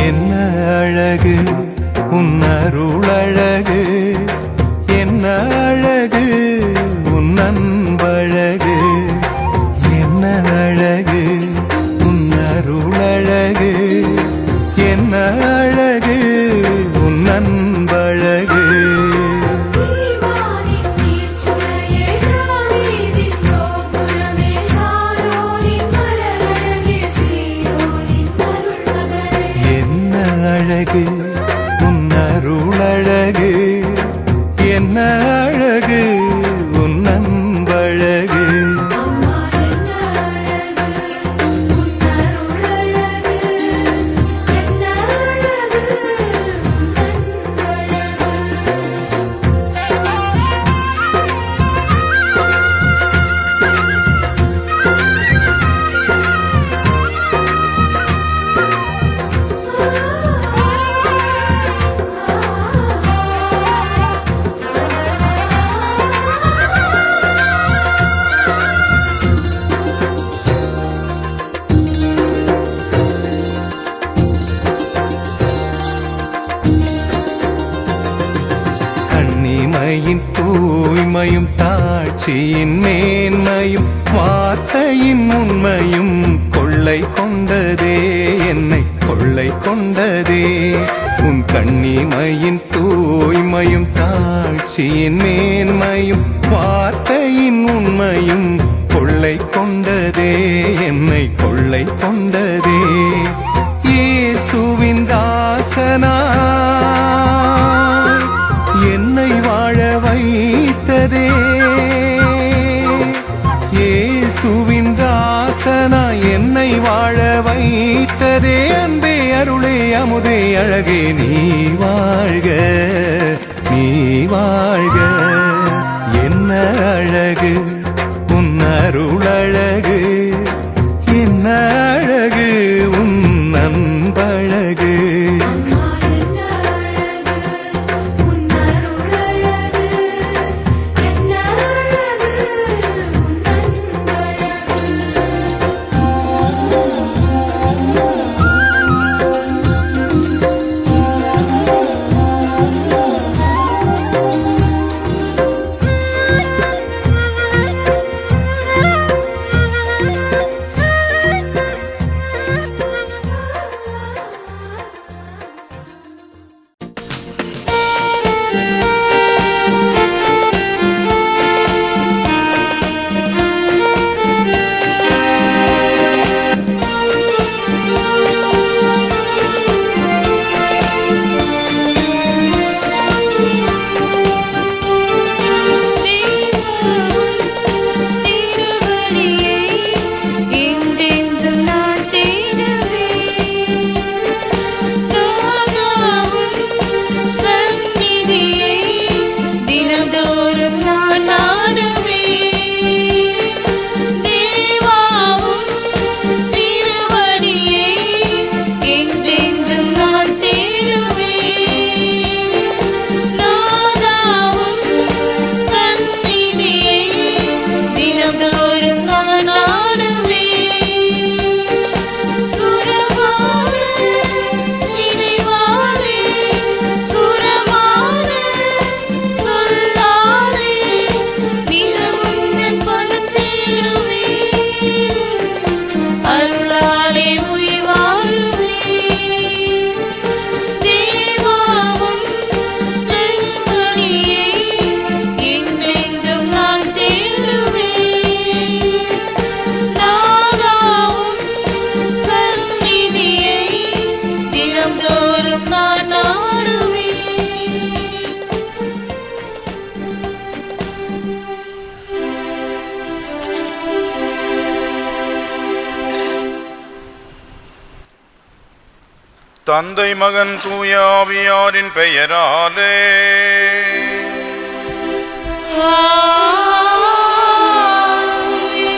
என்ன அழகு உன் அருளழகு, என்ன அழகு உன் அன்பழகு, என்ன அழகு உன் அருளழகு, என்ன அழகு உன் அன்பழகு. அழகு உன் அருளழகு, என்ன அழகு உன் அன்பழகு. கண்ணிமையின் தூய்மையும் தாட்சியின் மேன்மையும் வார்த்தையின் உண்மையும் கொள்ளை கொண்டதே, என்னை கொள்ளை கொண்டதே. உன் கண்ணிமையின் தூய்மையும் தாட்சியின் மேன்மையும் வார்த்தையின் உண்மையும் கொள்ளை கொண்டதே, என்னை கொள்ளை கொண்டதே. இயேசுவின் தாசனா என்னை வாழ வைத்ததே, இயேசுவின் தாசனா என்னை வாழ வைத்ததே. அன்பே அருளே அமுதே அழகே நீ வாழ்க, நீ வாழ்க. என்ன அழகு உன் அருளழகு, என்ன அழகு உன் அன்பழகு. தந்தை மகன் தூய ஆவியாரின் பெயராலே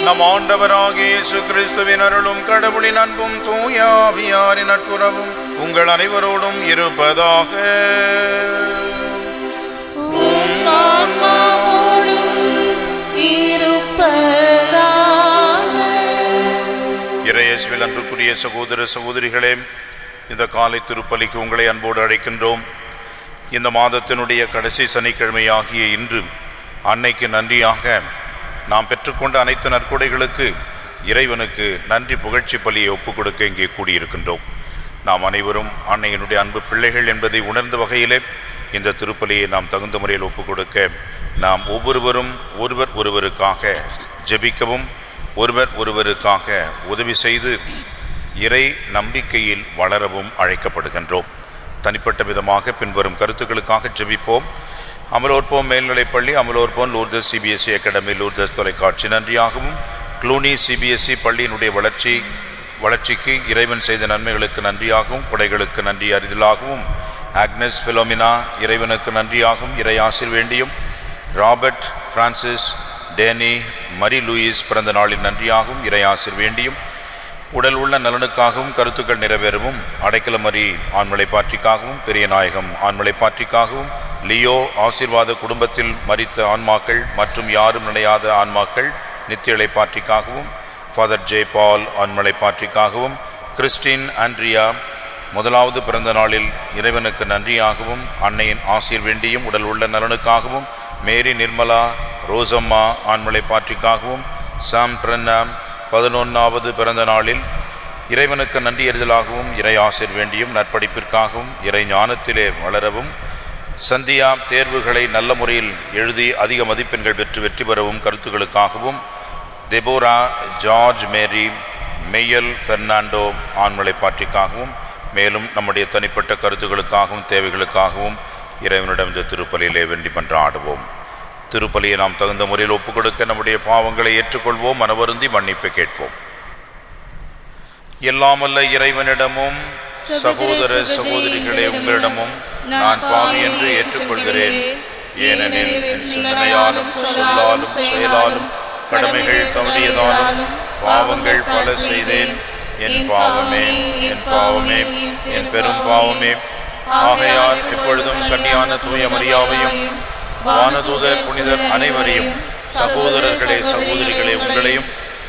நம் ஆண்டவராகிய இயேசு கிறிஸ்துவின் அருளும் கடவுளின் அன்பும் தூய ஆவியாரின் நட்புறவும் உங்கள் அனைவரோடும் இருப்பதாக. இறையேசுவில் அன்புக்குரிய சகோதர சகோதரிகளே, இந்த காலை திருப்பலிக்கு உங்களை அன்போடு அழைக்கின்றோம். இந்த மாதத்தினுடைய கடைசி சனிக்கிழமையாகிய இன்று அன்னைக்கு நன்றியாக நாம் பெற்றுக்கொண்ட அனைத்து நற்கொடைகளுக்கு இறைவனுக்கு நன்றி புகழ்ச்சி பலியை ஒப்புக் கொடுக்க இங்கே கூடியிருக்கின்றோம். நாம் அனைவரும் அன்னையினுடைய அன்பு பிள்ளைகள் என்பதை உணர்ந்த வகையிலே இந்த திருப்பலியை நாம் தகுந்த முறையில் ஒப்புக் கொடுக்க நாம் ஒவ்வொருவரும் ஒருவருக்காக ஜெபிக்கவும் ஒருவருக்காக உதவி செய்து இறை நம்பிக்கையில் வளரவும் அழைக்கப்படுகின்றோம். தனிப்பட்ட விதமாக பின்வரும் கருத்துக்களுக்காக ஜெபிப்போம். அமலோற்போம் மேல்நிலைப்பள்ளி, அமலோற்போம் லூர்தஸ் சிபிஎஸ்இ அகாடமி, லூர்தஸ் தொலைக்காட்சி நன்றியாகவும், க்ளூனி சிபிஎஸ்இ பள்ளியினுடைய வளர்ச்சிக்கு இறைவன் செய்த நன்மைகளுக்கு நன்றியாகவும், கொடைகளுக்கு நன்றி அறிதலாகவும், ஆக்னஸ் பிலோமினா இறைவனுக்கு நன்றியாகவும் இறை ஆசிர் வேண்டியும், ராபர்ட் பிரான்சிஸ் டேனி மரி லூயிஸ் பிறந்த நாளின் நன்றியாகவும் இறை ஆசிர் வேண்டியும், உடல் உள்ள நலனுக்காகவும் கருத்துக்கள் நிறைவேறவும், அடைக்கலமரி ஆண்மலை பாற்றிக்காகவும், பெரியநாயகம் ஆண்மலை பாற்றிக்காகவும், லியோ ஆசீர்வாத குடும்பத்தில் மரித்த ஆன்மாக்கள் மற்றும் யாரும் நினையாத ஆன்மாக்கள் நித்திய இளைப்பாற்றிக்காகவும், ஃபாதர் ஜே பால் ஆண்மலை பாற்றிக்காகவும், கிறிஸ்டின் ஆண்ட்ரியா முதலாவது பிறந்த நாளில் இறைவனுக்கு நன்றியாகவும் அன்னையின் ஆசீர் வேண்டியும், உடல் உள்ள நலனுக்காகவும், மேரி நிர்மலா ரோசம்மா ஆண்மலை பாற்றிக்காகவும், சாம் பிரன்னாம் 11வது பிறந்த நாளில் இறைவனுக்கு நன்றி அறிதலாகவும் இறை ஆசிர் வேண்டியும், நற்படிப்பிற்காகவும் இறை ஞானத்திலே வளரவும், சந்தியா தேர்வுகளை நல்ல முறையில் எழுதி அதிக மதிப்பெண்கள் பெற்று வெற்றி பெறவும் கருத்துக்களுக்காகவும், தெபோரா ஜார்ஜ் மேரி மெய்யல் பெர்னாண்டோ ஆண்மலை பாற்றிக்காகவும், மேலும் நம்முடைய தனிப்பட்ட கருத்துக்களுக்காகவும் தேவைகளுக்காகவும் இறைவனிடம் இந்த திருப்பலியிலே வேண்டி மன்றாடுவோம். திருப்பலியை நாம் தகுந்த முறையில் ஒப்புக் கொடுக்க நம்முடைய பாவங்களை ஏற்றுக்கொள்வோம். மனவருந்தி மன்னிப்பு கேட்போம். எல்லாமல்ல இறைவனிடமும் சகோதர சகோதரிகளே உங்களிடமும் நான் பாவி என்று ஏற்றுக்கொள்கிறேன். ஏனெனில் என் சிந்தனையாலும் சொல்லாலும் செயலாலும் கடமைகள் தவறியதாலும் பாவங்கள் பல செய்தேன். என் பாவமே என் பாவமே என் பெரும் பாவமே. ஆகையால் எப்பொழுதும் கன்னியான தூய மரியாவையும் வானதூதர் புனிதர் அனைவரையும் சகோதரர்களே சகோதரிகளே உங்களையும்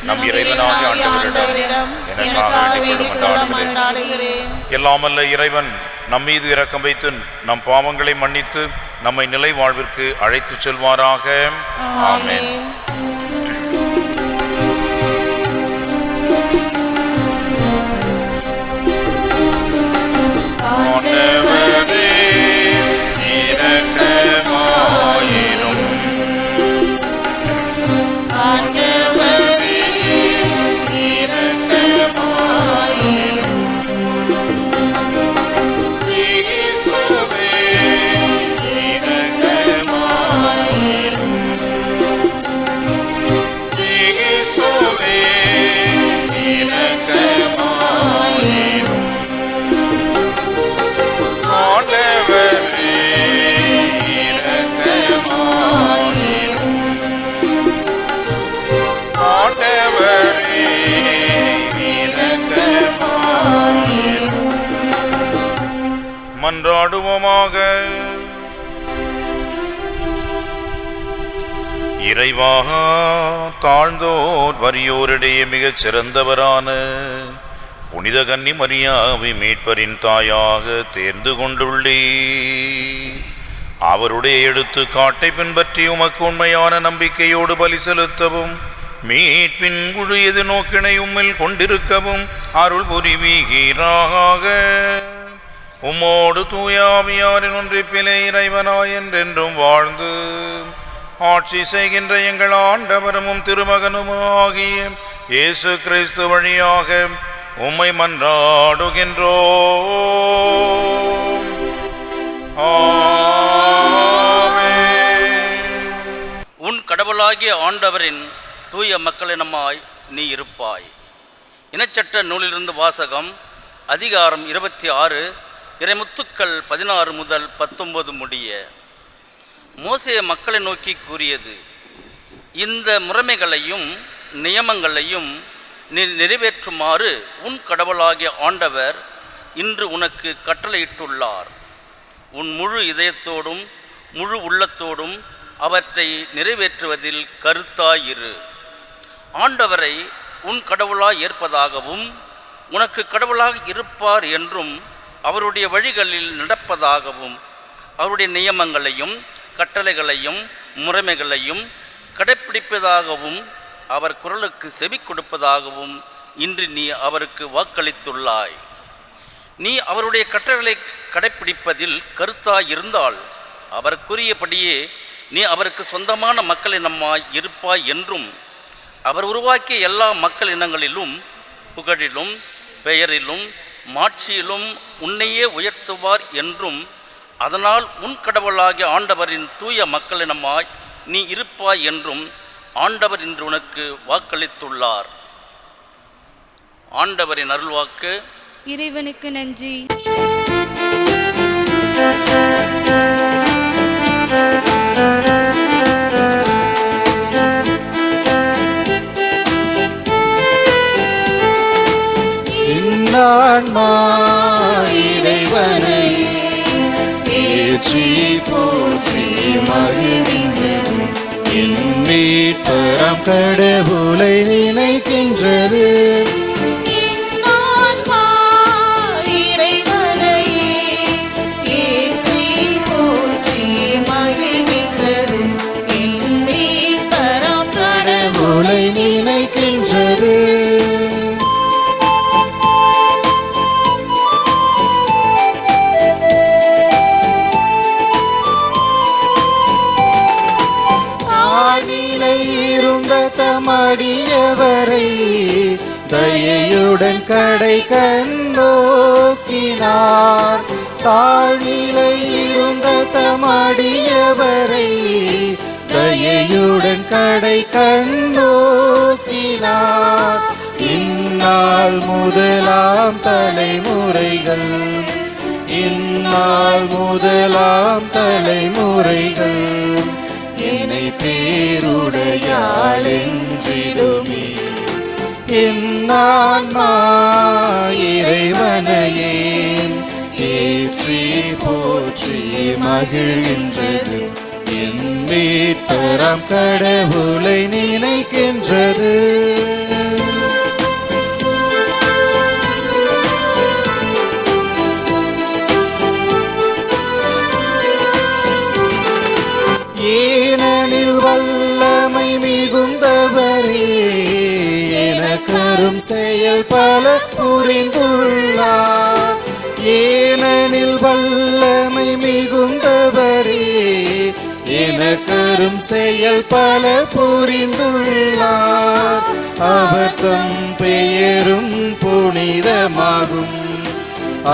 நம் இறைவனாகிய ஆண்டவரிடம் எனக்காக வேண்டிக் கொள்ளும். எல்லாமல்ல இறைவன் நம் மீது இரக்கம் வைத்து நம் பாவங்களை மன்னித்து நம்மை நிலை வாழ்விற்கு அழைத்து செல்வாராக. ஆமென். மன்றாடுவோமாக. இறைவா, தாழ்ந்தோர் வறியோரிடையே மிகச் சிறந்தவரான புனித கன்னி மரியாவை மீட்பரின் தாயாக தேர்ந்து கொண்டுள்ளே. அவருடைய எடுத்துக்காட்டை பின்பற்றி உமக்கு உண்மையான நம்பிக்கையோடு பலி செலுத்தவும் மீட்பின் குழு எதிர்நோக்கினை உம்மில் கொண்டிருக்கவும் அருள் புரிவீராக. உம்மோடு தூயாவியாரின் ஒன்றிப்பிலே இறைவனாய் என்றென்றும் வாழ்ந்து ஆட்சி செய்கின்ற எங்கள் ஆண்டவரும் திருமகனுமாகிய இயேசு கிறிஸ்து வழியாக உம்மை மன்றாடுகின்றோம். உன் கடவுளாகிய ஆண்டவரின் தூய மக்களினமாய் நீ இருப்பாய். இனச்சட்ட நூலிலிருந்து வாசகம். அதிகாரம் 26, இறைமுத்துக்கள் 16 முதல் 19 முடிய. மோசே மக்களை நோக்கி கூறியது: இந்த முறைமைகளையும் நியமங்களையும் நீ நிறைவேற்றுமாறு உன் கடவுளாகிய ஆண்டவர் இன்று உனக்கு கட்டளையிட்டுள்ளார். உன் முழு இதயத்தோடும் முழு உள்ளத்தோடும் அவற்றை நிறைவேற்றுவதில் கருத்தாயிரு. ஆண்டவரை உன் கடவுளாய் ஏற்பதாகவும் உனக்கு கடவுளாக இருப்பார் என்றும் அவருடைய வழிகளில் நடப்பதாகவும் அவருடைய நியமங்களையும் கட்டளைகளையும் முறைமைகளையும் கடைப்பிடிப்பதாகவும் அவர் குரலுக்கு செவி கொடுப்பதாகவும் இன்று நீ அவருக்கு வாக்களித்துள்ளாய். நீ அவருடைய கட்டளைகளை கடைப்பிடிப்பதில் கருத்தாய் இருந்தால் அவர் கூறியபடியே நீ அவருக்கு சொந்தமான மக்களினமாய் இருப்பாய் என்றும் அவர் உருவாக்கிய எல்லா மக்கள் இனங்களிலும் புகழிலும் பெயரிலும் மாட்சியிலும் உன்னையே உயர்த்துவார் என்றும் அதனால் உன் கடவுளாகிய ஆண்டவரின் தூய மக்களினமாய் நீ இருப்பாய் என்றும் ஆண்டவர் இன்று உனக்கு வாக்களித்துள்ளார். ஆண்டவரின் அருள்வாக்கு. இறைவனுக்கு நன்றி. இன்னான்மா இறைவனை ஏற்றி போற்றி மகிழ்கின்றது, மீட்பராம் கடவுளை நினைக்கின்றது. கடவுளை நினைக்கின்றது. தமடியவரை தயையுடன் கடை கண்டோக்கினார். தாழ்நிலை இருந்த தமடியவரை தயையுடன் கடை கண்டோக்கினார். இந்நாள் முதலாம் தலைமுறைகள், இந்நாள் முதலாம் தலைமுறைகள் என்னை பேருடையாள் என்றிடுமே. என்னான்மா இறைவனையே ஏற்றி போற்றி மகிழ்கின்றது, என் மீட்பராம் கடவுளை நினைக்கின்றது. ஏனெனில் வல்லமை மிகுந்தவரே எனக்கரும் செயல் பல புரிந்துள்ளார். ஏனெனில் வல்லமை மிகுந்தவரே எனக்கரும் செயல் பல புரிந்துள்ளார். அவர் தம் பெயரும் புனிதமாகும்,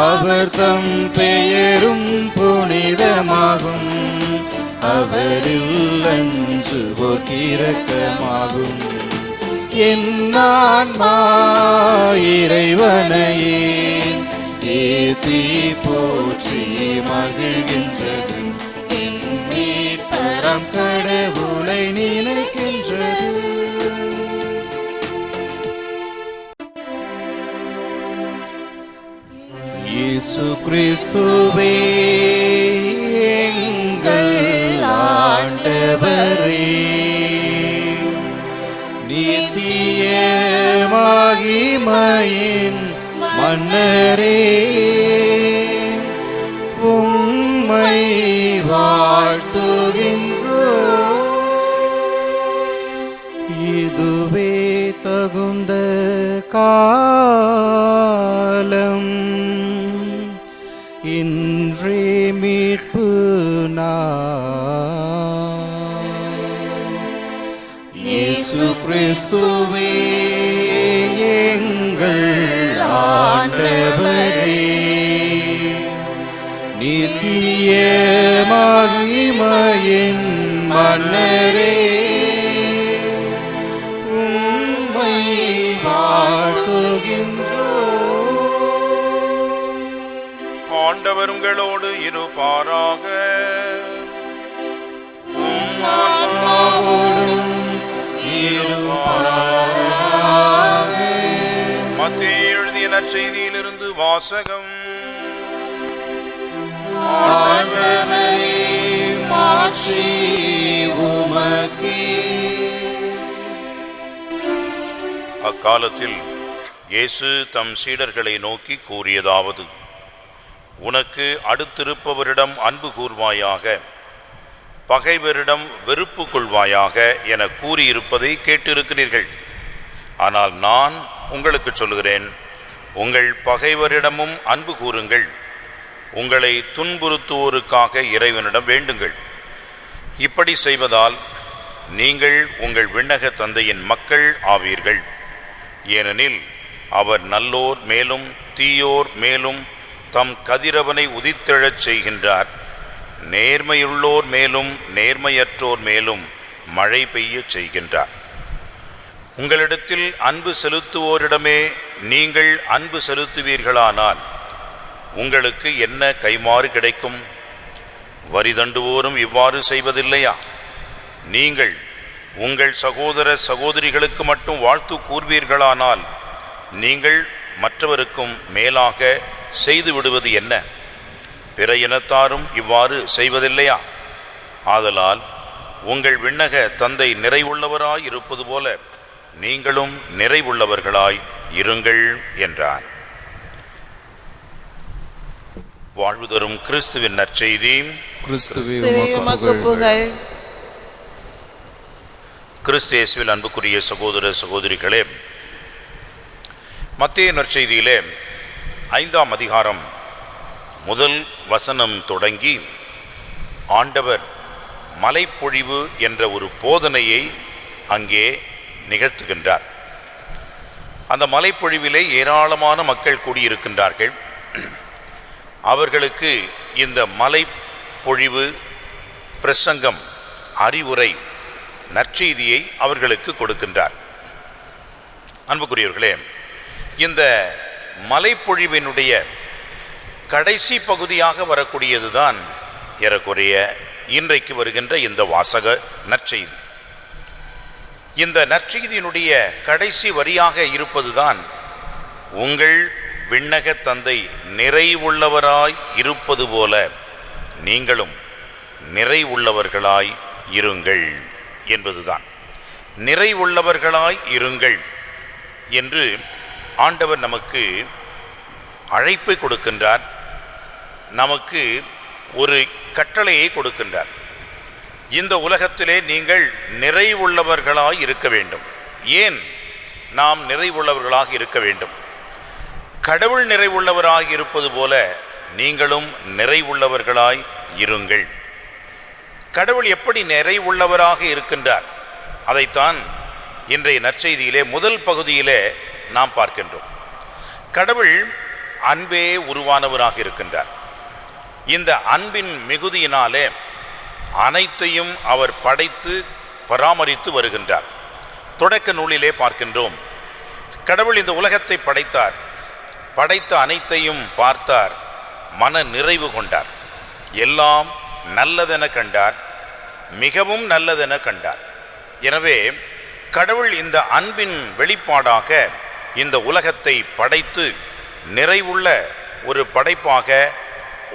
அவர் தம் பெயரும் புனிதமாகும். அவரில் அஞ்சுவோர் இரக்கமாகும். என்னான்மா இறைவனையே ஏத்தி போற்றி மகிழ்கின்றது, என் மீட்பராம் கடவுளை நினைக்கின்றது. இயேசு கிறிஸ்துவே ஆண்டவரே, நித்திய மகிமையின் மன்னரே, உம்மை வாழ்த்துகின்றோம். இதுவே தகுந்த காலம், இன்றே மீட்பு இயேசு கிறிஸ்துவே எங்கள் ஆண்டவரே, நித்திய மகிமையின் மன்னரே, உம்மை வாழ்த்துகின்றோம். ஆண்டவர் உங்களோடு இருப்பாராக. மத்தேயு எழுதிய நற்செய்தியிலிருந்து வாசகம். அக்காலத்தில் இயேசு தம் சீடர்களை நோக்கி கூறியதாவது: உனக்கு அடுத்திருப்பவரிடம் அன்பு கூர்வாயாக, பகைவரிடம் வெறுப்பு கொள்வாயாக என கூறியிருப்பதை கேட்டிருக்கிறீர்கள். ஆனால் நான் உங்களுக்கு சொல்கிறேன், உங்கள் பகைவரிடமும் அன்பு கூறுங்கள், உங்களை துன்புறுத்துவோருக்காக இறைவனிடம் வேண்டுங்கள். இப்படி செய்வதால் நீங்கள் உங்கள் விண்ணக தந்தையின் மக்கள் ஆவீர்கள். ஏனெனில் அவர் நல்லோர் மேலும் தீயோர் மேலும் தம் கதிரவனை உதித்தெழச் செய்கின்றார். நேர்மையுள்ளோர் மேலும் நேர்மையற்றோர் மேலும் மழை பெய்யச் செய்கின்றார். உங்களிடத்தில் அன்பு செலுத்துவோரிடமே நீங்கள் அன்பு செலுத்துவீர்களானால் உங்களுக்கு என்ன கைமாறு கிடைக்கும்? வரி தண்டுவோரும் இவ்வாறு செய்வதில்லையா? நீங்கள் உங்கள் சகோதர சகோதரிகளுக்கு மட்டும் வாழ்த்து கூறுவீர்களானால் நீங்கள் மற்றவருக்கும் மேலாக செய்து விடுவது என்ன? பிற இனத்தாரும் இவ்வாறு செய்வதில்லையா? ஆதலால் உங்கள் விண்ணக தந்தை நிறைவுள்ளவராய் இருப்பது போல நீங்களும் நிறைவுள்ளவர்களாய் இருங்கள் என்றார். வாழ்வு தரும் கிறிஸ்துவின் நற்செய்தி. கிறிஸ்து இயேசுவில் அன்புக்குரிய சகோதர சகோதரிகளே, மத்தேயு நற்செய்தியிலே 5ஆம் அதிகாரம் முதல் வசனம் தொடங்கி ஆண்டவர் மலைப்பொழிவு என்ற ஒரு போதனையை அங்கே நிகழ்த்துகின்றார். அந்த மலைப்பொழிவிலே ஏராளமான மக்கள் கூடியிருக்கின்றார்கள். அவர்களுக்கு இந்த மலைப்பொழிவு பிரசங்கம், அறிவுரை, நற்செய்தியை அவர்களுக்கு கொடுக்கின்றார். அன்புக்குரியவர்களே, இந்த மலைப்பொழிவினுடைய கடைசி பகுதியாக வரக்கூடியதுதான் ஏறக்குறைய இன்றைக்கு வருகின்ற இந்த வாசக நற்செய்தி. இந்த நற்செய்தியினுடைய கடைசி வரியாக இருப்பதுதான், உங்கள் விண்ணக தந்தை நிறைவுள்ளவராய் இருப்பது போல நீங்களும் நிறைவுள்ளவர்களாய் இருங்கள் என்பதுதான். நிறைவுள்ளவர்களாய் இருங்கள் என்று ஆண்டவர் நமக்கு அழைப்பை கொடுக்கின்றார், நமக்கு ஒரு கட்டளையை கொடுக்கின்றார். இந்த உலகத்திலே நீங்கள் நிறைவுள்ளவர்களாய் இருக்க வேண்டும். ஏன் நாம் நிறைவுள்ளவர்களாக இருக்க வேண்டும்? கடவுள் நிறைவுள்ளவராக இருப்பது போல நீங்களும் நிறைவுள்ளவர்களாய் இருங்கள். கடவுள் எப்படி நிறைவுள்ளவராக இருக்கின்றார்? அதைத்தான் இன்றைய நற்செய்தியிலே முதல் பகுதியிலே நாம் பார்க்கின்றோம். கடவுள் அன்பே உருவானவராக இருக்கின்றார். இந்த அன்பின் மிகுதியினாலே அனைத்தையும் அவர் படைத்து பராமரித்து வருகின்றார். தொடக்க நூலிலே பார்க்கின்றோம், கடவுள் இந்த உலகத்தை படைத்தார், படைத்த அனைத்தையும் பார்த்தார், மன நிறைவு கொண்டார், எல்லாம் நல்லதென கண்டார், மிகவும் நல்லதென கண்டார். எனவே கடவுள் இந்த அன்பின் வெளிப்பாடாக இந்த உலகத்தை படைத்து நிறைவுள்ள ஒரு படைப்பாக,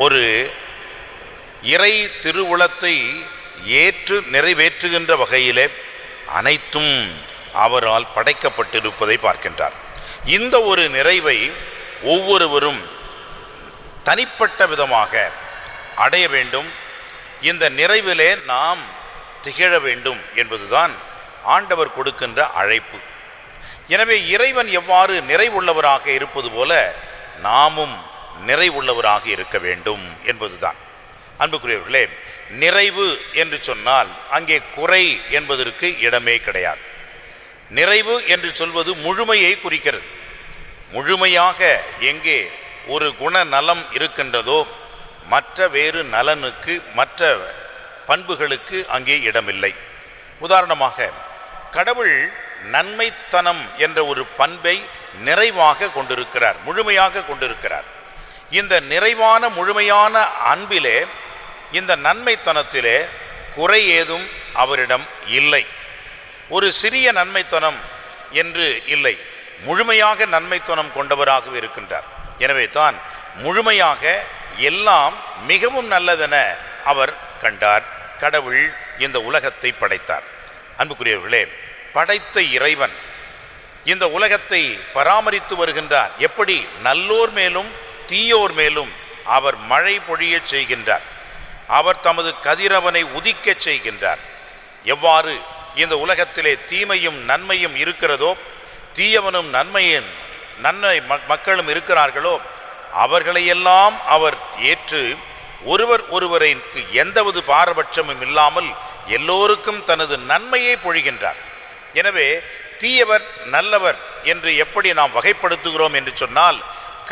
ஒரு இறை திருவுளத்தை ஏற்று நிறைவேற்றுகின்ற வகையிலே அனைத்தும் அவரால் படைக்கப்பட்டிருப்பதை பார்க்கின்றார். இந்த ஒரு நிறைவை ஒவ்வொருவரும் தனிப்பட்ட விதமாக அடைய வேண்டும். இந்த நிறைவிலே நாம் திகழ வேண்டும் என்பதுதான் ஆண்டவர் கொடுக்கின்ற அழைப்பு. எனவே இறைவன் எவ்வாறு நிறைவுள்ளவராக இருப்பது போல நாமும் நிறைவுள்ளவராக இருக்க வேண்டும் என்பதுதான். அன்புக்குரியவர்களே, நிறைவு என்று சொன்னால் அங்கே குறை என்பதற்கு இடமே கிடையாது. நிறைவு என்று சொல்வது முழுமையை குறிக்கிறது. முழுமையாக எங்கே ஒரு குணநலம் இருக்கின்றதோ மற்ற வேறு நலனுக்கு, மற்ற பண்புகளுக்கு அங்கே இடமில்லை. உதாரணமாக, கடவுள் நன்மைத்தனம் என்ற ஒரு பண்பை நிறைவாக கொண்டிருக்கிறார், முழுமையாக கொண்டிருக்கிறார். இந்த நிறைவான முழுமையான அன்பிலே, இந்த நன்மைத்தனத்திலே குறை ஏதும் அவரிடம் இல்லை. ஒரு சிறிய நன்மைத்தனம் என்று இல்லை, முழுமையாக நன்மைத்தனம் கொண்டவராகவே இருக்கின்றார். எனவே தான் முழுமையாக எல்லாம் மிகவும் நல்லதென அவர் கண்டார். கடவுள் இந்த உலகத்தை படைத்தார். அன்புக்குரியவர்களே, படைத்த இறைவன் இந்த உலகத்தை பராமரித்து வருகின்றார். எப்படி? நல்லோர் மேலும் தீயோர் மேலும் அவர் மழை பொழியச் செய்கின்றார். அவர் தமது கதிரவனை உதிக்கச் செய்கின்றார். எவ்வாறு இந்த உலகத்திலே தீமையும் நன்மையும் இருக்கிறதோ, தீயவனும் நன்மை மக்களும் இருக்கிறார்களோ, அவர்களையெல்லாம் அவர் ஏற்று ஒருவருக்கு எந்தவது பாரபட்சமும் இல்லாமல் எல்லோருக்கும் தனது நன்மையை பொழிகின்றார். எனவே தீயவர் நல்லவர் என்று எப்படி நாம் வகைப்படுத்துகிறோம் என்று சொன்னால்,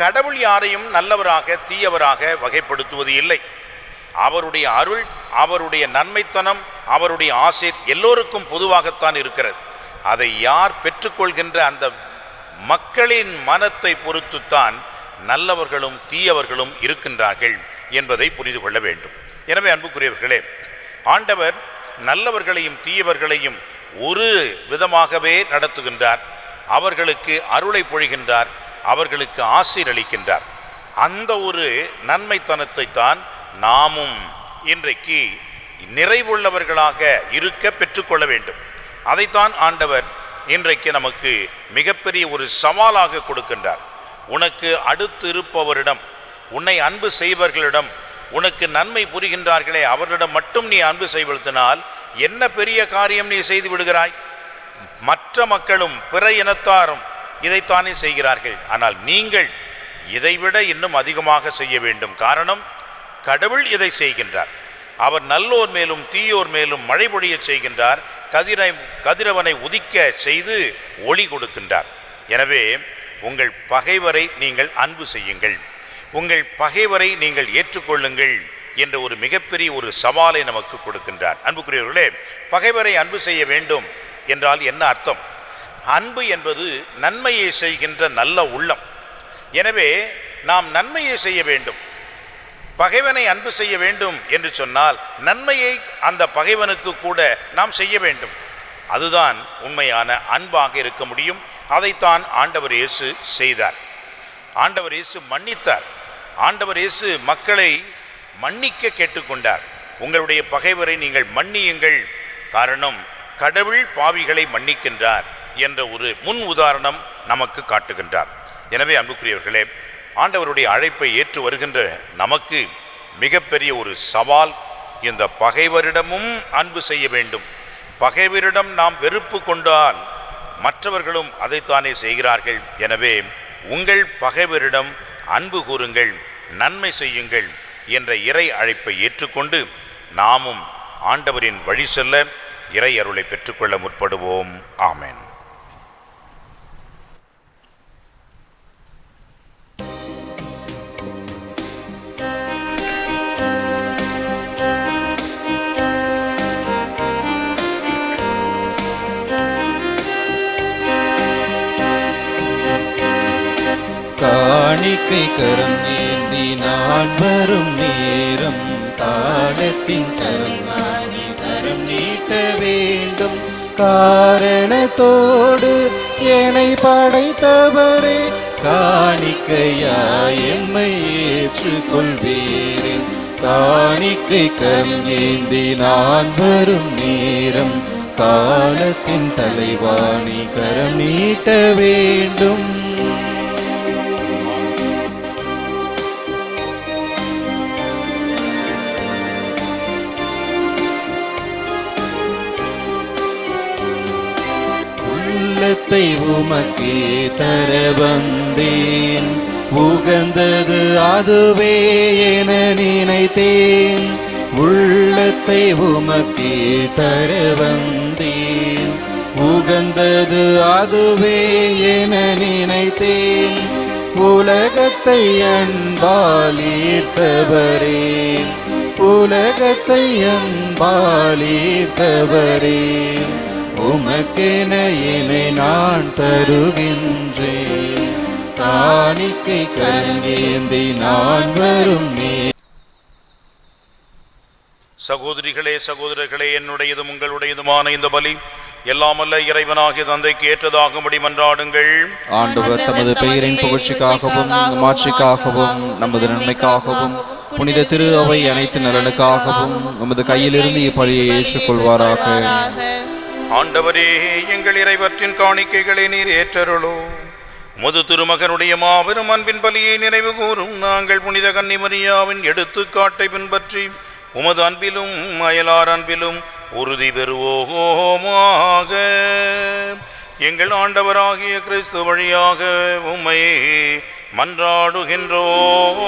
கடவுள் யாரையும் நல்லவராக தீயவராக வகைப்படுத்துவது இல்லை. அவருடைய அருள், அவருடைய நன்மைத்தனம், அவருடைய ஆசை எல்லோருக்கும் பொதுவாகத்தான் இருக்கிறது. அதை யார் பெற்றுக்கொள்கின்ற அந்த மக்களின் மனத்தை பொறுத்துத்தான் நல்லவர்களும் தீயவர்களும் இருக்கின்றார்கள் என்பதை புரிந்து கொள்ள வேண்டும். எனவே அன்புக்குரியவர்களே, ஆண்டவர் நல்லவர்களையும் தீயவர்களையும் ஒரு விதமாகவே நடத்துகின்றார். அவர்களுக்கு அருளை பொழிகின்றார், அவர்களுக்கு ஆசீர்வதிக்கின்றார். அந்த ஒரு நன்மைத்தனத்தை தான் நாமும் இன்றைக்கு நிறைவுள்ளவர்களாக இருக்க பெற்றுக்கொள்ள வேண்டும். அதைத்தான் ஆண்டவர் இன்றைக்கு நமக்கு மிகப்பெரிய ஒரு சவாலாக கொடுக்கின்றார். உனக்கு அடுத்து இருப்பவரிடம், உன்னை அன்பு செய்வர்களிடம், உனக்கு நன்மை புரிகின்றார்களே அவர்களிடம் மட்டும் நீ அன்பு செய்வதனால் என்ன பெரிய காரியம் நீ செய்து விடுகிறாய்? மற்ற மக்களும் பிற இனத்தாரும் இதைத்தானே செய்கிறார்கள். ஆனால் நீங்கள் இதைவிட இன்னும் அதிகமாக செய்ய வேண்டும். காரணம், கடவுள் இதை செய்கின்றார். அவர் நல்லோர் மேலும் தீயோர் மேலும் மழை பொழிய செய்கின்றார். கதிரவனை உதிக்க செய்து ஒளி கொடுக்கின்றார். எனவே உங்கள் பகைவரை நீங்கள் அன்பு செய்யுங்கள், உங்கள் பகைவரை நீங்கள் ஏற்றுக்கொள்ளுங்கள் என்ற ஒரு மிகப்பெரிய ஒரு சவாலை நமக்கு கொடுக்கின்றார். அன்புக்குரியவர்களே, பகைவரை அன்பு செய்ய வேண்டும் என்றால் என்ன அர்த்தம்? அன்பு என்பது நன்மையை செய்கின்ற நல்ல உள்ளம். எனவே நாம் நன்மையை செய்ய வேண்டும். பகைவனை அன்பு செய்ய வேண்டும் என்று சொன்னால் நன்மையை அந்த பகைவனுக்கு கூட நாம் செய்ய வேண்டும். அதுதான் உண்மையான அன்பாக இருக்க முடியும். அதைத்தான் ஆண்டவர் இயேசு செய்தார். ஆண்டவர் இயேசு மன்னித்தார். ஆண்டவர் இயேசு மக்களை மன்னிக்க கேட்டுக்கொண்டார். உங்களுடைய பகைவரை நீங்கள் மன்னியுங்கள், காரணம் கடவுள் பாவிகளை மன்னிக்கின்றார் என்ற ஒரு முன் உதாரணம் நமக்கு காட்டுகின்றார். எனவே அன்புக்குரியவர்களே, ஆண்டவருடைய அழைப்பை ஏற்று வருகின்ற நமக்கு மிகப்பெரிய ஒரு சவால், இந்த பகைவரிடமும் அன்பு செய்ய வேண்டும். பகைவரிடம் நாம் வெறுப்பு கொண்டால் மற்றவர்களும் அதைத்தானே செய்கிறார்கள். எனவே உங்கள் பகைவரிடம் அன்பு கூறுங்கள், நன்மை செய்யுங்கள் என்ற இறை அழைப்பை ஏற்றுக்கொண்டு நாமும் ஆண்டவரின் வழி செல்ல இறை அருளை பெற்றுக்கொள்ள முற்படுவோம். ஆமென். காணிக்கை கரம் ஏந்தி நான் வரும் நேரம், காலத்தின் தலைவாணி கரம் நீட்ட வேண்டும். காரணத்தோடு என்னை படைத்தவரே, காணிக்கையாய் எம்மை ஏற்றுக்கொள்வீரே. காணிக்கை கரம் ஏந்தி நான் வரும் நேரம், காலத்தின் தலைவாணி கரம் நீட்ட வேண்டும். உள்ளத்தை உமக்கே தர வந்தேன், உகந்தது அதுவே என நினைத்தேன். உள்ளத்தை உமக்கே தர வந்தேன், உகந்தது அதுவே என நினைத்தேன். உலகத்தை அன்பால் ஈர்த்தவரே, உலகத்தை அன்பால் ஈர்த்தவரே, உமக்கென என்னை நான் தருகின்றேன். காணிக்கை கரங்கேந்தி நான் வரும் நே. சகோதரிகளே சகோதரர்களே, என்னுடையதும் உங்களுடையதுமான இந்த பலி எல்லாமல்ல இறைவனாகிய தந்தைக்கு ஏற்றதாகும்படி மன்றாடுங்கள். ஆண்டவர் தமது பெயரின் புகழ்ச்சிக்காகவும் மாட்சிக்காகவும் நமது நன்மைக்காகவும் புனித திரு அவை அனைத்து நலனுக்காகவும் நமது கையிலிருந்து இப்பலியை ஏற்றுக்கொள்வாராக. ஆண்டவரே, எங்கள் இறைவற்றின் காணிக்கைகளை நீர் ஏற்றருளோ. உமது திருமகனுடைய மாபெரும் அன்பின் பலியை நினைவு கூறும் நாங்கள் புனித கன்னிமரியாவின் எடுத்துக்காட்டை பின்பற்றி உமது அன்பிலும் அயலார் அன்பிலும் உறுதி பெறுவோமாக. எங்கள் ஆண்டவராகிய கிறிஸ்து வழியாக உம்மை மன்றாடுகின்றோம்.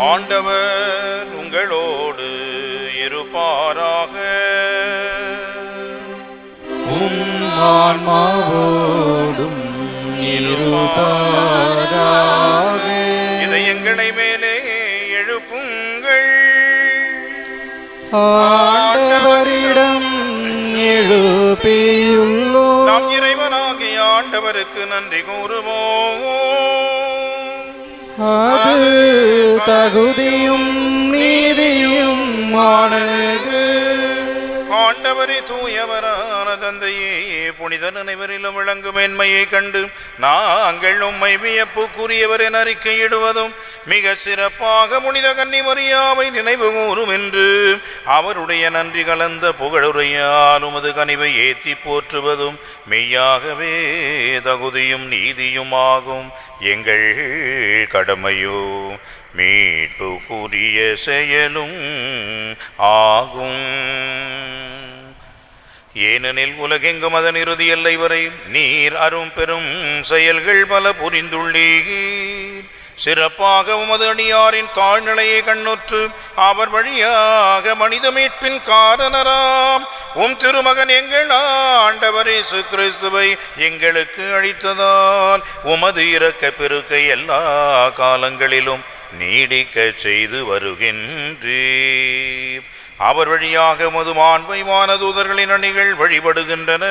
ஆண்டவர் உங்களோடு இருப்பாராக. ஆன்மாவோடும் இருப்பாராக. இதை எங்களை மேலே எழுப்புங்கள். ஆண்டவரிடம் எழுப்பியுள்ளோம். நாம் இறைவனாகிய ஆண்டவருக்கு நன்றி கூறுவோம். அது தகுதியும் நீதியும் ஆனது. ஆண்டவரே தூயவரான தந்தையே, புனித அனைவரிலும் விளங்கும் மேன்மையை கண்டு நாங்கள் உம்மை வியப்புக்குரியவர் என அறிக்கையிடுவதும் மிக சிறப்பாக புனித கன்னிமரியாவை நினைவு கூறும் என்று அவருடைய நன்றி கலந்த புகழுரையால் உமது கனிவை ஏற்றி போற்றுவதும் மெய்யாகவே தகுதியும் நீதியுமாகும். எங்கள் கடமையோ மீட்புக்குரிய செயலும் ஆகும். ஏனெனில் உலகெங்கும் அதன் இறுதி எல்லை வரை நீர் அரும் பெரும் செயல்கள் பல புரிந்துள்ளீர். சிறப்பாக உமது அடியாரின் தாழ்நிலையை கண்ணுற்று அவர் வழியாக மனித மீட்பின் காரணராம் உம் திருமகன் எங்கள் ஆண்டவர் இயேசு கிறிஸ்துவை எங்களுக்கு அளித்ததால் உமது இரக்க பெருக்கை எல்லா காலங்களிலும் நீடிக்க செய்து வருகின்றீர். அவர் வழியாக உமது மாண்பை வானதூதர்களின் அணிகள் வழிபடுகின்றன.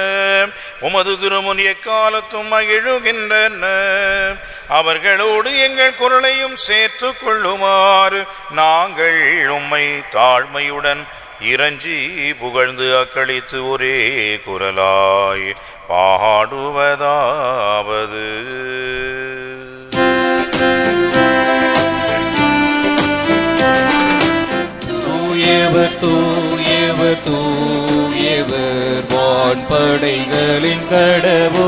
உமது திருமுன் எக்காலத்தும் மகிழுகின்றன. அவர்களோடு எங்கள் குரலையும் சேர்த்து கொள்ளுமாறு நாங்கள் உம்மை தாழ்மையுடன் இறைஞ்சி புகழ்ந்து அக்களித்து ஒரே குரலாய் பாடுவதாவது. தூயவர் தூயவர் வான்படைகளின் கடவுளமாண்டவர்.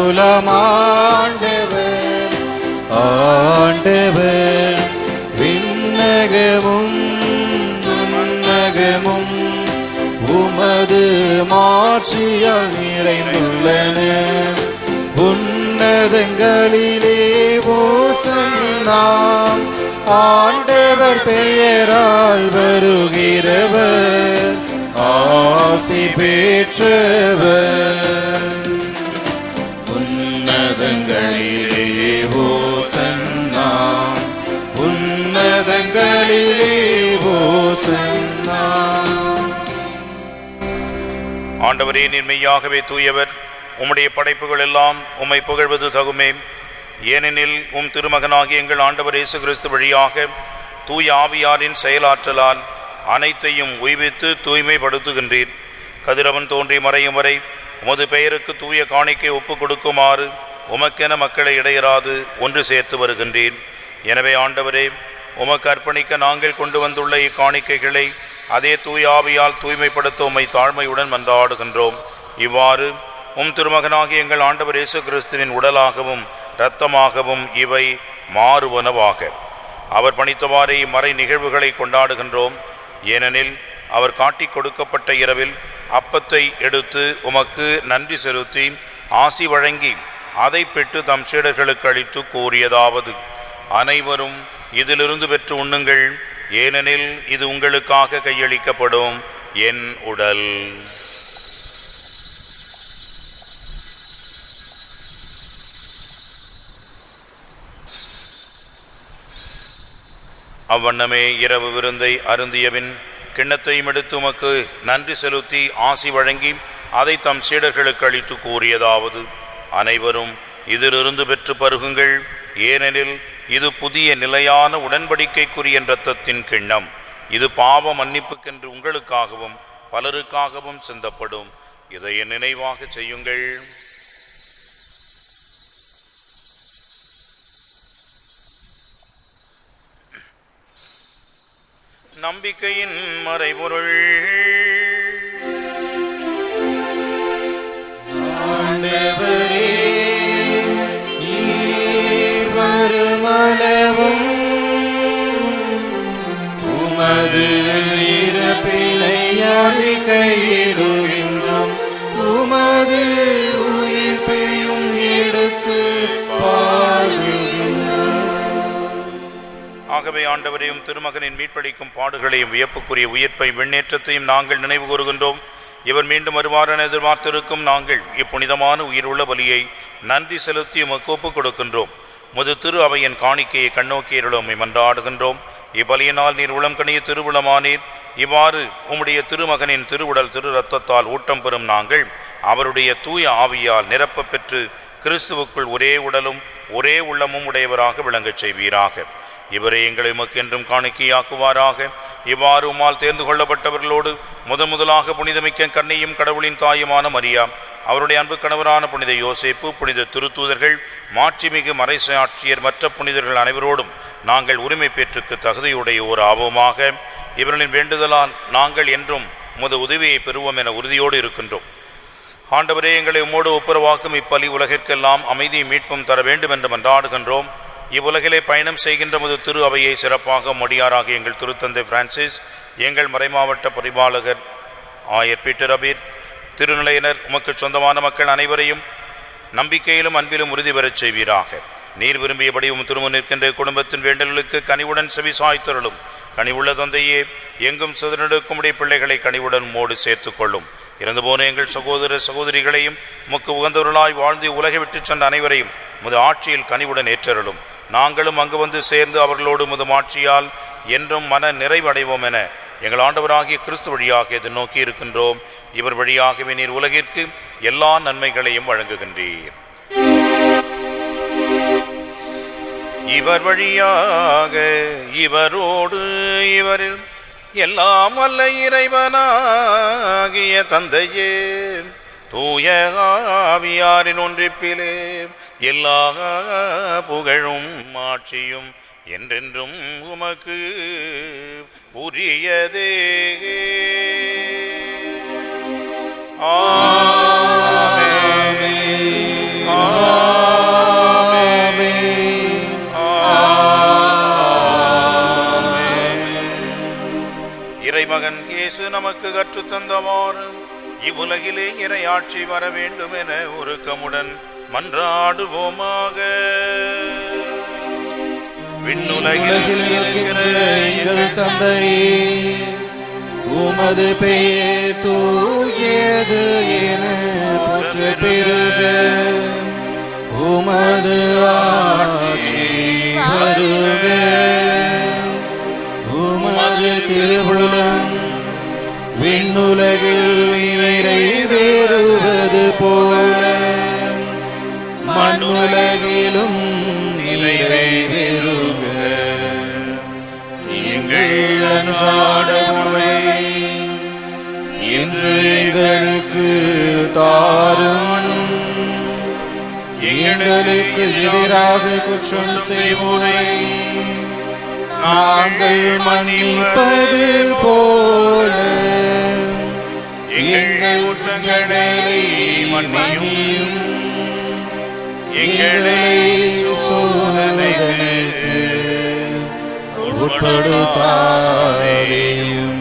ஆண்டவர் விண்ணகமும் மண்ணகமும் உமது மாட்சியால் நிறைந்துள்ளன. உன்னதங்களிலே ஓசன்னா. ஆண்டவர் பெயரால் வருகிறவர் ஆசி பெற்றவர். உன்னதங்களிலே ஓசன்னா. உன்னதங்களிலே ஓசன்னா. ஆண்டவரே, நீர் மெய்யாகவே தூயவர். உம்முடைய படைப்புகள் எல்லாம் உம்மை புகழ்வது தகுமே. ஏனெனில் உம் திருமகனாகிய எங்கள் ஆண்டவர் இயேசு கிறிஸ்து வழியாக தூய ஆவியாரின் செயலாற்றலால் அனைத்தையும் உய்வித்து தூய்மைப்படுத்துகின்றீர். கதிரவன் தோன்றி மறையும் வரை உமது பெயருக்கு தூய காணிக்கை ஒப்புக் கொடுக்குமாறு உமக்கென மக்களை இடையராது ஒன்று சேர்த்து வருகின்றீர். எனவே ஆண்டவரே, உமக்கு அர்ப்பணிக்க நாங்கள் கொண்டு வந்துள்ள இக்காணிக்கைகளை அதே தூய ஆவியால் தூய்மைப்படுத்த உம்மை தாழ்மையுடன் மன்றாடுகின்றோம். இவ்வாறு உம் திருமகனாகிய எங்கள் ஆண்டவர் இயேசு கிறிஸ்துவின் உடலாகவும் இரத்தமாகவும் இவை மாறுவனவாக அவர் பணித்தவாறே இம்மறை நிகழ்வுகளை கொண்டாடுகின்றோம். ஏனெனில் அவர் காட்டிக் கொடுக்கப்பட்ட இரவில் அப்பத்தை எடுத்து உமக்கு நன்றி செலுத்தி ஆசி வழங்கி அதை பெற்று தம் சீடர்களுக்கு அளித்து கூறியதாவது: அனைவரும் இதிலிருந்து பெற்று உண்ணுங்கள், ஏனெனில் இது உங்களுக்காக கையளிக்கப்படும் என் உடல். அவ்வண்ணமே இரவு விருந்தை அருந்தியபின் கிண்ணத்தையும் எடுத்து உமக்கு நன்றி செலுத்தி ஆசி வழங்கி அதை தம் சீடர்களுக்கு அளித்து கூறியதாவது: அனைவரும் இதிலிருந்து பெற்று பருகுங்கள், ஏனெனில் இது புதிய நிலையான உடன்படிக்கைக்குரிய இரத்தத்தின் கிண்ணம். இது பாவ மன்னிப்புக்கென்று உங்களுக்காகவும் பலருக்காகவும் சிந்தப்படும். இதை என் நினைவாக செய்யுங்கள். நம்பிக்கையின் மறைபொருள். அறிக்கையிடுகின்றோம் உமது உயிர்ப்பையும் எடுத்து பாடுகின்றோம். ஆகவே ஆண்டவரையும் திருமகனின் மீட்பளிக்கும் பாடுகளையும் வியப்புக்குரிய உயிர்ப்பை விண்ணேற்றத்தையும் நாங்கள் நினைவு கூறுகின்றோம். இவர் மீண்டும் வருவார் என எதிர்பார்த்திருக்கும் நாங்கள் இப்புனிதமான உயிருள்ள பலியை நன்றி செலுத்தி உமக்கு ஒப்புக் கொடுக்கின்றோம். முது திரு அவையின் காணிக்கையை கண்ணோக்கியருளமை மன்றாடுகின்றோம். இப்பலியினால் நீர் உளம் கணிய திருவுளமானீர். இவ்வாறு உம்முடைய திருமகனின் திருவுடல் திரு இரத்தத்தால் ஊட்டம் பெறும் நாங்கள் அவருடைய தூய ஆவியால் நிரப்ப பெற்று கிறிஸ்துவுக்குள் ஒரே உடலும் ஒரே உள்ளமும் உடையவராக விளங்கச் செய்வீராக. இவரை எங்களை உமக்கென்றும் காணிக்கையாக்குவாராக. இவ்வாறு உம்மால் தேர்ந்து கொள்ளப்பட்டவர்களோடு முதலாக புனிதமிக்க கன்னியும் கடவுளின் தாயுமான மரியா, அவருடைய அன்பு கணவரான புனித யோசேப்பு, புனித திருத்தூதர்கள், மாட்சிமிகு மறைசாட்சியர், மற்ற புனிதர்கள் அனைவரோடும் நாங்கள் உரிமை பேற்றுக்கு தகுதியுடையோர் ஆவோமாக. இவர்களின் வேண்டுதலால் நாங்கள் என்றும் உமது உதவியை பெறுவோம் என உறுதியோடு இருக்கின்றோம். ஆண்டவரே, எங்களை உம்மோடு ஒப்புரவாக்கும் இப்பலி உலகிற்கெல்லாம் அமைதி மீட்பும் தர வேண்டும் என்று மன்றாடுகின்றோம். இவ்வுலகிலே பயணம் செய்கின்ற முது திரு அவையை சிறப்பாக மொழியாராக எங்கள் திருத்தந்தை பிரான்சிஸ், எங்கள் மறைமாவட்ட பரிபாலகர் ஆயர் பீட்டர் அபீர், திருநிலையினர், உமக்கு சொந்தமான மக்கள் அனைவரையும் நம்பிக்கையிலும் அன்பிலும் உறுதி பெறச் செய்வீராக. நீர் விரும்பியபடி திருமுன் நிற்கின்ற குடும்பத்தின் வேண்டல்களுக்கு கனிவுடன் செவிசாய்த்தருளும். கனிவுள்ள தந்தையே, எங்கும் சிதறெடுக்கும்படி பிள்ளைகளை கனிவுடன் மோடு சேர்த்து கொள்ளும். இறந்து போன எங்கள் சகோதர சகோதரிகளையும் உமக்கு உகந்தவர்களாய் வாழ்ந்து உலகை விட்டு சென்ற அனைவரையும் முது ஆட்சியில் கனிவுடன் ஏற்றருளும். நாங்களும் அங்கு வந்து சேர்ந்து அவர்களோடு முது ஆட்சியால் என்றும் மன நிறைவடைவோம் என எங்கள் ஆண்டவராகிய கிறிஸ்து வழியாக எது நோக்கி இருக்கின்றோம். இவர் வழியாகவே நீர் உலகிற்கு எல்லா நன்மைகளையும் வழங்குகின்றீர். இவர் வழியாக இவரோடு இவரில் எல்லாம் வல்ல இறைவனாகிய தந்தையே, தூய ஆவியாரின் ஒன்றிப்பிலே எல்லா புகழும் ஆட்சியும் என்றென்றும் உமக்கு உரியதே. ஆமென். ஆமென். ஆமென். இறைமகன் இயேசு நமக்கு கற்றுத்தந்தவாறு இவ்வுலகிலே இறையாட்சி வர வேண்டும் என உருக்கமுடன் மன்றாடுவோமாக. விண்ணுலகில் இருக்கிற எங்கள் தந்தையே, உமது பெயர் தூயது என போற்ற பெறுக. உமது ஆட்சி வருக. உமது திருவுளம் விண்ணுலகில் நிறைவேறுவது போல மண்ணுலகிலும் நிறைவேறுக. எங்கள் அன்றாட உணவை இன்று எங்களுக்கு தாரும். எங்களுக்கு எதிராக குற்றம் செய்வோரை நாங்கள் மன்னிப்பது போல எங்கள் குற்றங்களை மன்னியும். எங்களை சோதனைக்கு உட்படுத்தாதேயும்,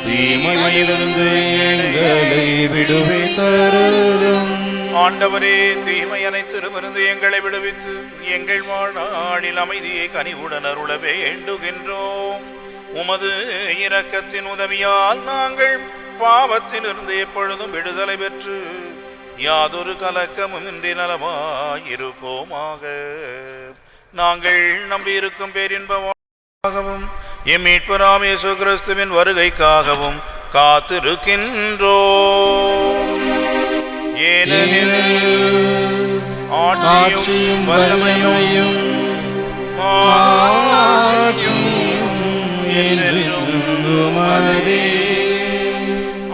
தீமையிலிருந்து எங்களை விடுவித்தருளும். ஆண்டவரே, தீமை அனைத்திலுமிருந்து எங்களை விடுவித்து எங்கள் வாழ்நாளில் அமைதியை கனிவுடன் அருள வேண்டுகின்றோம். உமது இரக்கத்தின் உதவியால் நாங்கள் பாவத்திலிருந்து எப்பொழுதும் விடுதலை பெற்று யாதொரு கலக்கமும் இன்றி நலமாயிருப்போமாக. நாங்கள் நம்பியிருக்கும் பேரின்பமாகவும் எம் மீட்பராம் இயேசு கிறிஸ்துவின் வருகைக்காகவும் காத்திருக்கின்றோம். ஏனெனில் ஆட்சியும் வல்லமையும்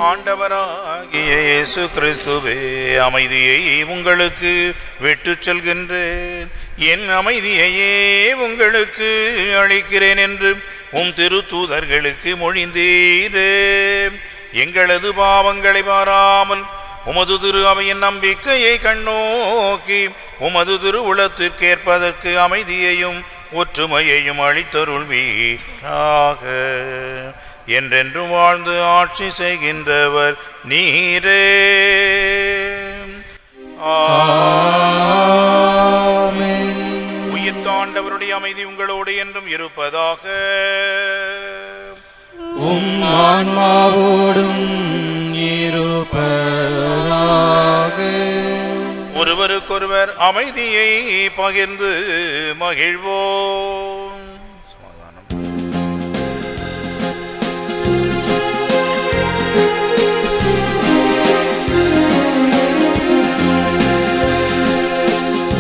ஆண்டவராகிய இயேசு கிறிஸ்துவே, அமைதியை உங்களுக்கு விட்டு செல்கின்றேன், என் அமைதியையே உங்களுக்கு அளிக்கிறேன் என்று உம் திருத்தூதர்களுக்கு மொழிந்தீரே. எங்களது பாவங்களை பாராமல் உமது திரு அவையின் நம்பிக்கையை கண்ணோக்கி உமது திரு உளத்திற்கேற்பதற்கு அமைதியையும் ஒற்றுமையையும் அளித்தருள்வீராக. என்றென்றும் வாழ்ந்து ஆட்சி செய்கின்றவர் நீரே. உயிர்த்த ஆண்டவருடைய அமைதி உங்களோடு என்றும் இருப்பதாக. உம் ஆன்மாவோடும் இருப்பதாக. ஒருவருக்கொருவர் அமைதியை பகிர்ந்து மகிழ்வோம். சமாதானம்.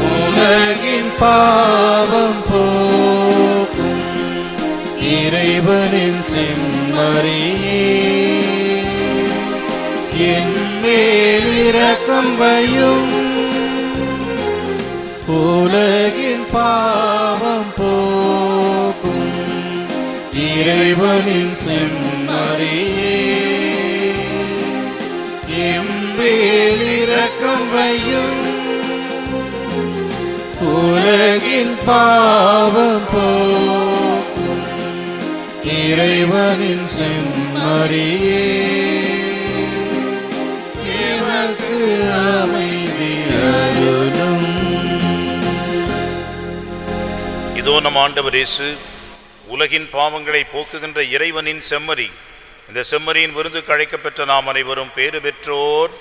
உலகின் பாவம் போக்கும் இறைவனின் செம்மறியே, என் மேல் இரக்கம் வையும். உலகின் பாவம் போக்கும் இறைவனின் செம்மறியே, என் மேல் இரக்கம் வையும். உலகின் பாவம் போக்கும் இறைவனின் செம்மறியே, எனக்கு அமைதி அருளும். இதோ நம் ஆண்டவர் இயேசு உலகின் பாவங்களை போக்குகின்ற இறைவனின் செம்மறி. இந்த செம்மறியின் விருந்துக்கு அழைக்கப்பெற்ற நாம் அனைவரும் பேறு பெற்றோர்.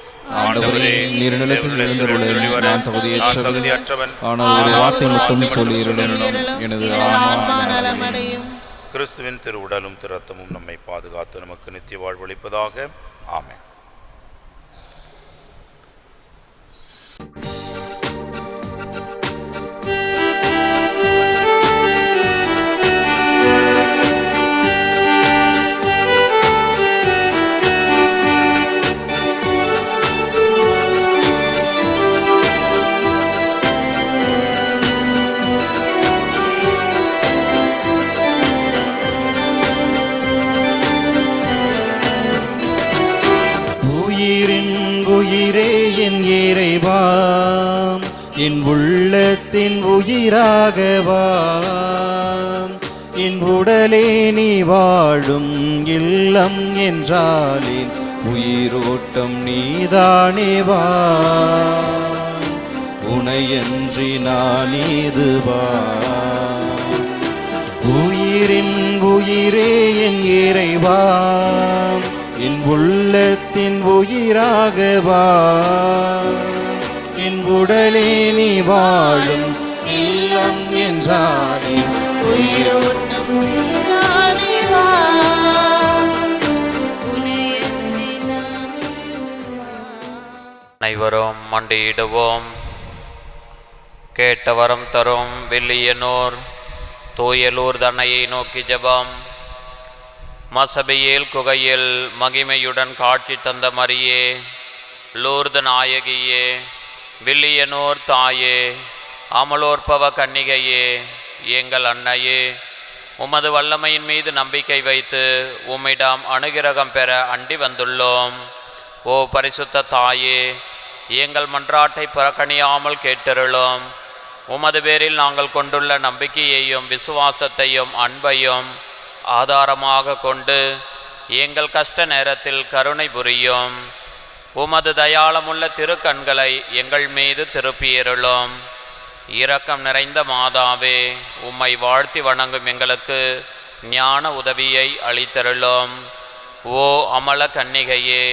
ஆண்டவரே, நீர் நிலத்தில் எழுந்தருள நான் தகுதியற்றவன். ஆனால் ஒரு வார்த்தை மட்டும் சொல்லியிருளும், எனது ஆன்மா நலமடையும். கிறிஸ்துவின் திரு உடலும் திரு ரத்தமும் நம்மை பாதுகாத்து நமக்கு நித்திய வாழ்வளிப்பதாக. ஆமென். உயிரே என் இறைவா, என் உள்ளத்தின் உயிராகவா, என் உடலே நீ வாழும் இல்லம் என்றாலின் உயிரோட்டம் நீதானேவா, உனையன்றி நான் இதுவா. உயிரின் உயிரே என் இறைவா, என் உள்ளத்தின் உயிராகவா, என் உடலே நீ வாழும் இல்லம் என்றாலே உயிரோட்டம் நீதானேவா, உனையன்றி நான் இதுவா. அனைவரும் மண்டியிடுவோம். கேட்ட வரம் தரும் வில்லியனூர் தூயலூர் தன்னையை நோக்கி ஜெபம். மசபையேல் குகையில் மகிமையுடன் காட்சி தந்த மரியே, லூர்து நாயகியே, வில்லியனூர் தாயே, அமலோற்பவ கன்னிகையே, எங்கள் அன்னையே, உமது வல்லமையின் மீது நம்பிக்கை வைத்து உம்மிடம் அனுகிரகம் பெற அண்டி வந்துள்ளோம். ஓ பரிசுத்த தாயே, எங்கள் மன்றாட்டை புறக்கணியாமல் கேட்டருளும். உமது பேரில் நாங்கள் கொண்டுள்ள நம்பிக்கையையும் விசுவாசத்தையும் அன்பையும் ஆதாரமாக கொண்டு எங்கள் கஷ்ட நேரத்தில் கருணை புரியும். உமது தயாளமுள்ள திருக்கண்களை எங்கள் மீது திருப்பியருளும். இரக்கம் நிறைந்த மாதாவே, உம்மை வாழ்த்தி வணங்கும் எங்களுக்கு ஞான உதவியை அளித்தருளும். ஓ அமல கன்னிகையே,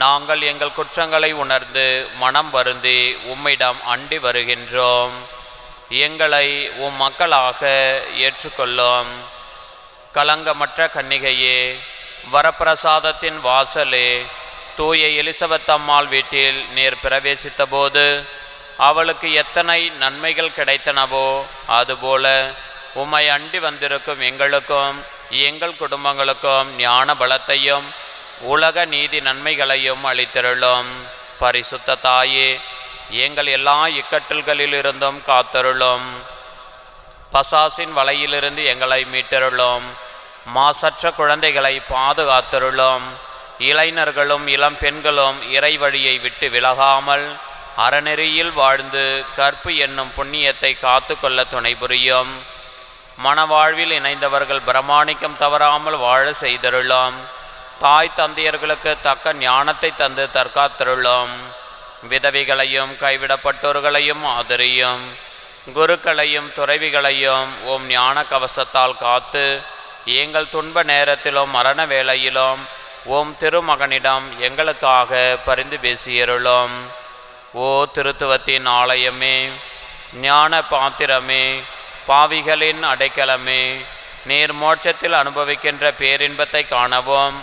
நாங்கள் எங்கள் குற்றங்களை உணர்ந்து மனம் வருந்தி உம்மிடம் அண்டி வருகின்றோம். எங்களை உம் மக்களாக ஏற்றுக்கொள்ளும். கலங்கமற்ற கன்னிகையே, வரப்பிரசாதத்தின் வாசலே, தூய எலிசபெத் அம்மாள் வீட்டில் நீர் பிரவேசித்த போது அவளுக்கு எத்தனை நன்மைகள் கிடைத்தனவோ, அதுபோல உம்மை அண்டி வந்திருக்கும் எங்களுக்கும் எங்கள் குடும்பங்களுக்கும் ஞான பலத்தையும் உலக நீதி நன்மைகளையும் அளித்தருளும். பரிசுத்த தாயே, எங்கள் எல்லா இக்கட்டல்களிலிருந்தும் காத்தருளும். பசாசின் வலையிலிருந்து எங்களை மீட்டருளும். மாசற்ற குழந்தைகளை பாதுகாத்தருளும். இளைஞர்களும் இளம் பெண்களும் இறை வழியை விட்டு விலகாமல் அறநெறியில் வாழ்ந்து கற்பு என்னும் புண்ணியத்தை காத்து கொள்ள துணை புரியும். மணவாழ்வில் இணைந்தவர்கள் பிரமாணிக்கம் தவறாமல் வாழ செய்தருளும். தாய் தந்தையர்களுக்கு தக்க ஞானத்தை தந்து தற்காத்தருளும். விதவிகளையும் கைவிடப்பட்டோர்களையும் ஆதரியும். குருக்களையும் துறவிகளையும் ஓம் ஞான கவசத்தால் காத்து எங்கள் துன்ப நேரத்திலும் மரண வேளையிலும் ஓம் திருமகனிடம் எங்களுக்காக பரிந்து பேசியருளும். ஓ திருத்துவத்தின் ஆலயமே, ஞான பாத்திரமே, பாவிகளின் அடைக்கலமே, நீர் மோட்சத்தில் அனுபவிக்கின்ற பேரின்பத்தை காணவும்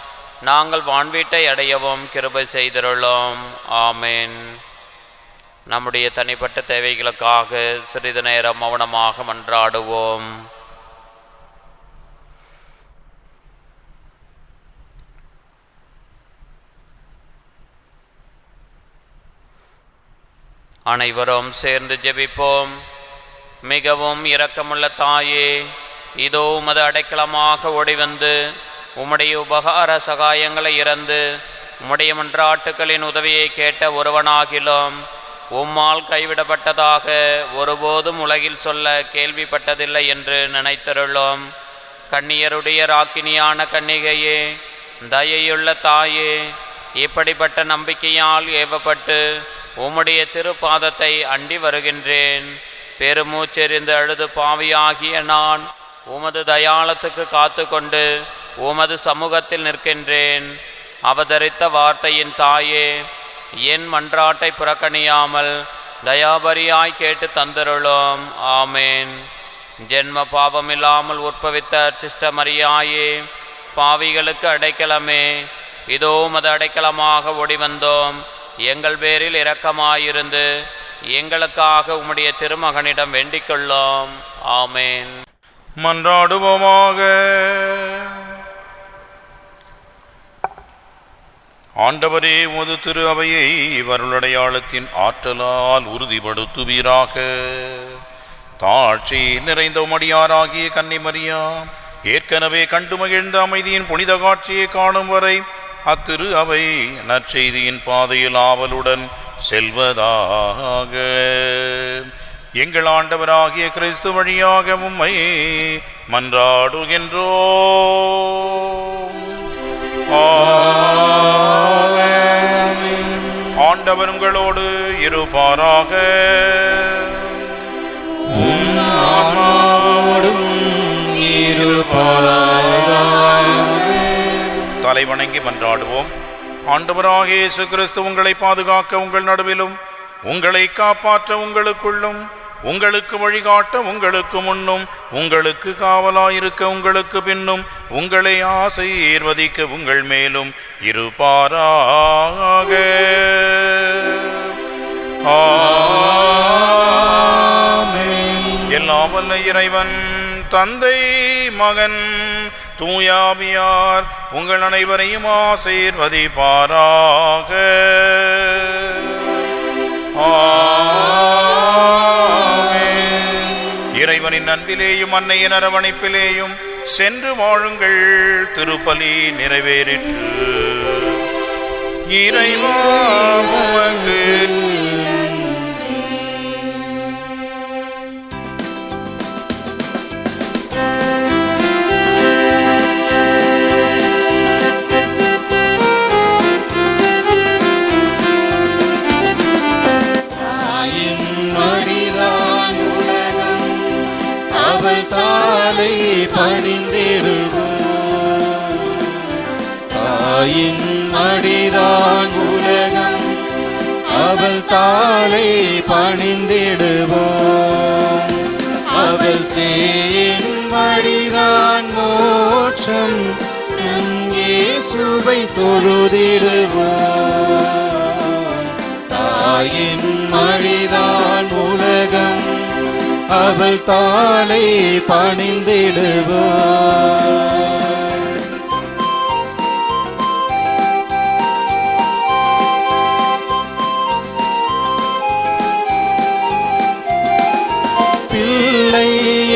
நாங்கள் வான்வீட்டை அடையவும் கிருபை செய்தருளும். ஆமேன். நம்முடைய தனிப்பட்ட தேவைகளுக்காக சிறிது நேரம் மௌனமாக மன்றாடுவோம். அனைவரும் சேர்ந்து ஜெபிப்போம். மிகவும் இரக்கமுள்ள தாயே, இதோ உமது அடைக்கலமாக ஓடிவந்து உம்முடைய உபகார சகாயங்களை இறந்து உம்முடைய மன்றாட்டுக்களின் உதவியை கேட்ட ஒருவனாகிலும் உம்மால் கைவிடப்பட்டதாக ஒருபோதும் உலகில் சொல்ல கேள்விப்பட்டதில்லை என்று நினைத்தருளும். கன்னியருடைய ராக்கினியான கன்னிகையே, தயையுள்ள தாயே, இப்படிப்பட்ட நம்பிக்கையால் ஏவப்பட்டு உம்முடைய திருப்பாதத்தை அண்டி வருகின்றேன். பெருமூச்செறிந்து அழுது பாவியாகிய நான் உமது தயாளத்துக்கு காத்து கொண்டு உமது சமூகத்தில் நிற்கின்றேன். அவதரித்த வார்த்தையின் தாயே, என் மன்றாட்டை புறக்கணியாமல் தயாபரியாய் கேட்டு தந்தருளும். ஆமேன். ஜென்ம பாவமில்லாமல் உற்பவித்த சிஷ்டமரியாயே, பாவிகளுக்கு அடைக்கலமே, இதோ உமது அடைக்கலமாக ஓடிவந்தோம். எங்கள் பேரில் இரக்கமாயிருந்து எங்களுக்காக உம்முடைய திருமகனிடம் வேண்டிக் கொள்ளோம். ஆமேன். மன்றாடுவோமாக. ஆண்டவரே, உமது திரு அவையை வருளடையாளத்தின் ஆற்றலால் உறுதிப்படுத்துவீராக. தாழ்ச்சி நிறைந்த உமடியாராகிய கன்னிமரியா ஏற்கனவே கண்டு மகிழ்ந்த அமைதியின் புனித காட்சியை காணும் வரை அத்திரு அவை நற்செய்தியின் பாதையில் ஆவலுடன் செல்வதாக. எங்கள் ஆண்டவராகிய கிறிஸ்து வழியாக உம்மை மன்றாடுகின்றோம். ஆண்டவர் உங்களோடு இருப்பாராக. தலைவணங்கி மன்றாடுவோம். ஆண்டவராகிய இயேசு கிறிஸ்து உங்களை பாதுகாக்க உங்கள் நடுவிலும், உங்களை காப்பாற்ற உங்களுக்குள்ளும், உங்களுக்கு வழிகாட்ட உங்களுக்கு முன்னும், உங்களுக்கு காவலாயிருக்க உங்களுக்கு பின்னும், உங்களை ஆசீர்வதிக்க உங்கள் மேலும் இருப்பாராக. ஆமென். எல்லாம் வல்ல இறைவன் தந்தை, மகன், தூயாவியார் உங்கள் அனைவரையும் ஆசீர்வதிப்பாராக. இறைவனின் அன்பிலேயும் அன்னையின் அரவணைப்பிலேயும் சென்று வாழுங்கள். திருப்பலி நிறைவேறிற்று. இறைவா உமக்கு தாளை பணிந்திடுவோம். தாயின் மடிதான் உலகம், அவள் தாளை பணிந்திடுவோம். அவள் சேயின் மடிதான் மோட்சம், நம் இயேசுவை தொழுதிடுவோம். தாயின் மடிதான் உலகம், அவள் தாளை பணிந்திடுவோம். பிள்ளை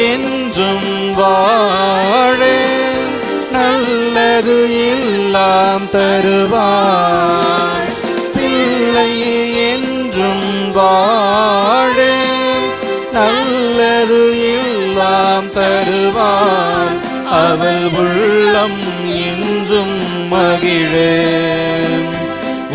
என்றும் வாழ நல்லது எல்லாம் தருவாய். பிள்ளை என்றும் வாழ நல்ல நல்லது எல்லாம் தருவார், அவள் உள்ளம் என்றும் மகிழ.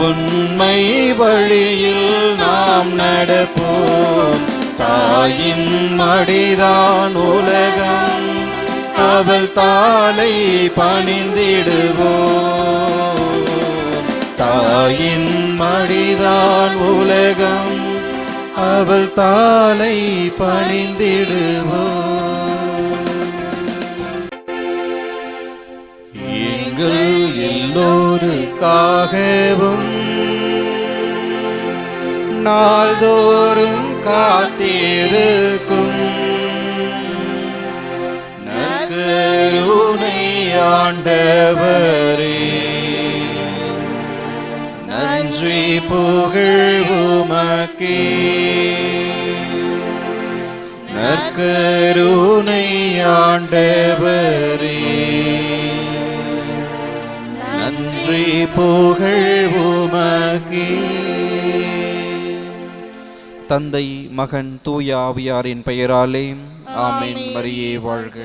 உண்மை வழியில் நாம் நடப்போம், தாயின் மடிதான் உலகம், அவள் தாளை பணிந்திடுவோம். தாயின் மடிதான் உலகம், அவள் தாளை பணிந்திடுவோம். எங்கள் எல்லோருக்காகவும் நாள்தோறும் காத்திருக்கும் நற்கருணை ஆண்டவரே, நன்றி புகழ் உமக்கே. நற்கருணை ஆண்டவரே, நன்றி புகழ் உமக்கே. தந்தை, மகன், தூய ஆவியாரின் பெயராலே ஆமென். மரியே வாழ்க.